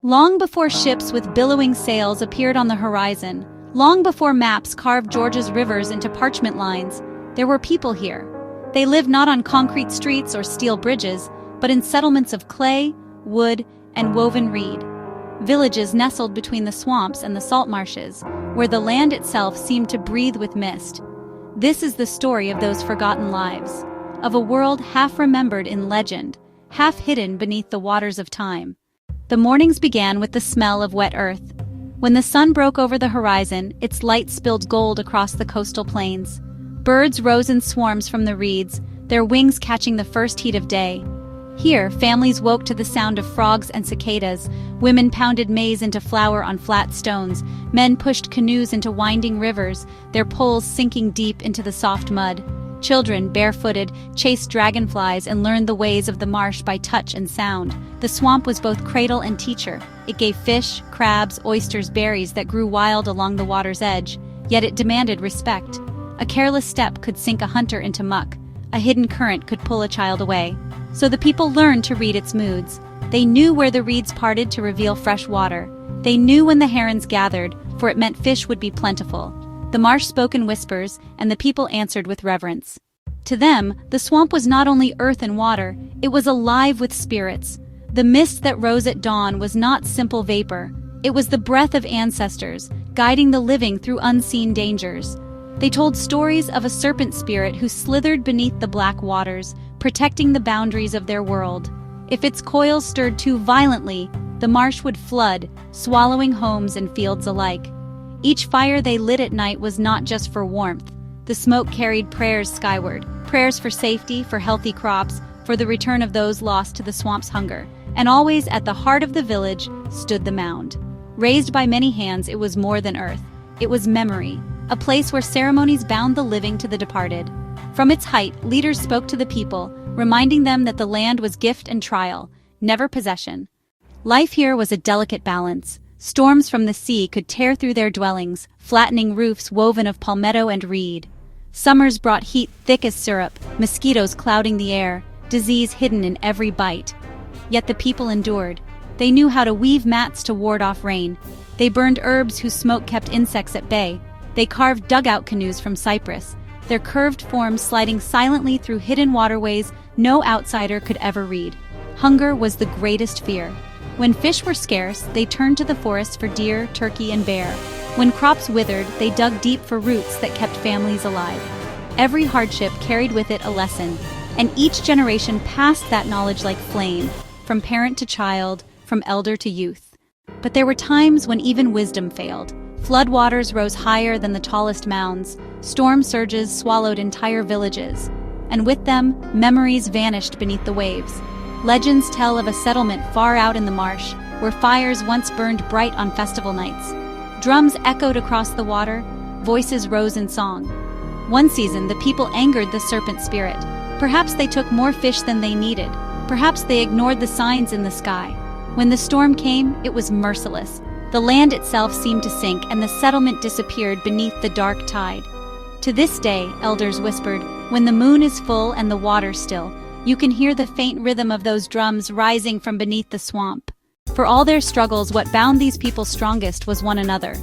Long before ships with billowing sails appeared on the horizon, long before maps carved Georgia's rivers into parchment lines, there were people here. They lived not on concrete streets or steel bridges, but in settlements of clay, wood, and woven reed. Villages nestled between the swamps and the salt marshes, where the land itself seemed to breathe with mist. This is the story of those forgotten lives, of a world half remembered in legend, half hidden beneath the waters of time. The mornings began with the smell of wet earth. When the sun broke over the horizon, its light spilled gold across the coastal plains. Birds rose in swarms from the reeds, their wings catching the first heat of day. Here, families woke to the sound of frogs and cicadas, women pounded maize into flour on flat stones, men pushed canoes into winding rivers, their poles sinking deep into the soft mud. Children, barefooted, chased dragonflies and learned the ways of the marsh by touch and sound. The swamp was both cradle and teacher. It gave fish, crabs, oysters, berries that grew wild along the water's edge, yet it demanded respect. A careless step could sink a hunter into muck. A hidden current could pull a child away. So the people learned to read its moods. They knew where the reeds parted to reveal fresh water. They knew when the herons gathered, for it meant fish would be plentiful. The marsh spoke in whispers, and the people answered with reverence. To them, the swamp was not only earth and water, it was alive with spirits. The mist that rose at dawn was not simple vapor. It was the breath of ancestors, guiding the living through unseen dangers. They told stories of a serpent spirit who slithered beneath the black waters, protecting the boundaries of their world. If its coils stirred too violently, the marsh would flood, swallowing homes and fields alike. Each fire they lit at night was not just for warmth. The smoke carried prayers skyward, prayers for safety, for healthy crops, for the return of those lost to the swamp's hunger. And always at the heart of the village stood the mound. Raised by many hands, it was more than earth. It was memory, a place where ceremonies bound the living to the departed. From its height, leaders spoke to the people, reminding them that the land was gift and trial, never possession. Life here was a delicate balance. Storms from the sea could tear through their dwellings, flattening roofs woven of palmetto and reed. Summers brought heat thick as syrup, mosquitoes clouding the air, disease hidden in every bite. Yet the people endured. They knew how to weave mats to ward off rain. They burned herbs whose smoke kept insects at bay. They carved dugout canoes from cypress, their curved forms sliding silently through hidden waterways no outsider could ever read. Hunger was the greatest fear. When fish were scarce, they turned to the forest for deer, turkey, and bear. When crops withered, they dug deep for roots that kept families alive. Every hardship carried with it a lesson, and each generation passed that knowledge like flame, from parent to child, from elder to youth. But there were times when even wisdom failed. Floodwaters rose higher than the tallest mounds, storm surges swallowed entire villages, and with them, memories vanished beneath the waves. Legends tell of a settlement far out in the marsh, where fires once burned bright on festival nights. Drums echoed across the water, voices rose in song. One season, the people angered the serpent spirit. Perhaps they took more fish than they needed. Perhaps they ignored the signs in the sky. When the storm came, it was merciless. The land itself seemed to sink, and the settlement disappeared beneath the dark tide. To this day, elders whispered, when the moon is full and the water still, you can hear the faint rhythm of those drums rising from beneath the swamp. For all their struggles, what bound these people strongest was one another.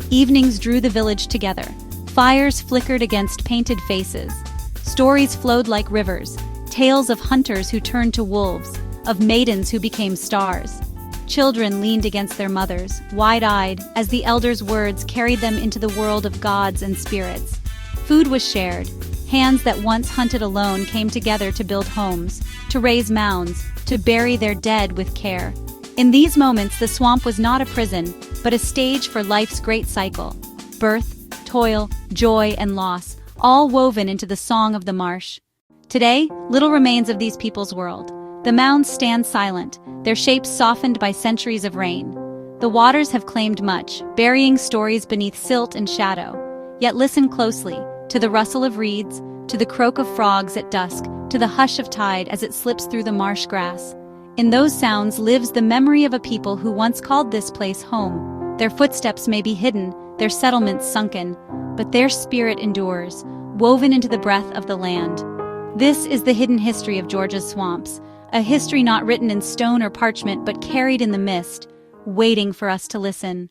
Evenings drew the village together. Fires flickered against painted faces. Stories flowed like rivers, tales of hunters who turned to wolves, of maidens who became stars. Children leaned against their mothers, wide-eyed, as the elders' words carried them into the world of gods and spirits. Food was shared. Hands that once hunted alone came together to build homes, to raise mounds, to bury their dead with care. In these moments, the swamp was not a prison, but a stage for life's great cycle. Birth, toil, joy, and loss, all woven into the song of the marsh. Today, little remains of these people's world. The mounds stand silent, their shapes softened by centuries of rain. The waters have claimed much, burying stories beneath silt and shadow. Yet listen closely, to the rustle of reeds, to the croak of frogs at dusk, to the hush of tide as it slips through the marsh grass. In those sounds lives the memory of a people who once called this place home. Their footsteps may be hidden, their settlements sunken, but their spirit endures, woven into the breath of the land. This is the hidden history of Georgia's swamps, a history not written in stone or parchment but carried in the mist, waiting for us to listen.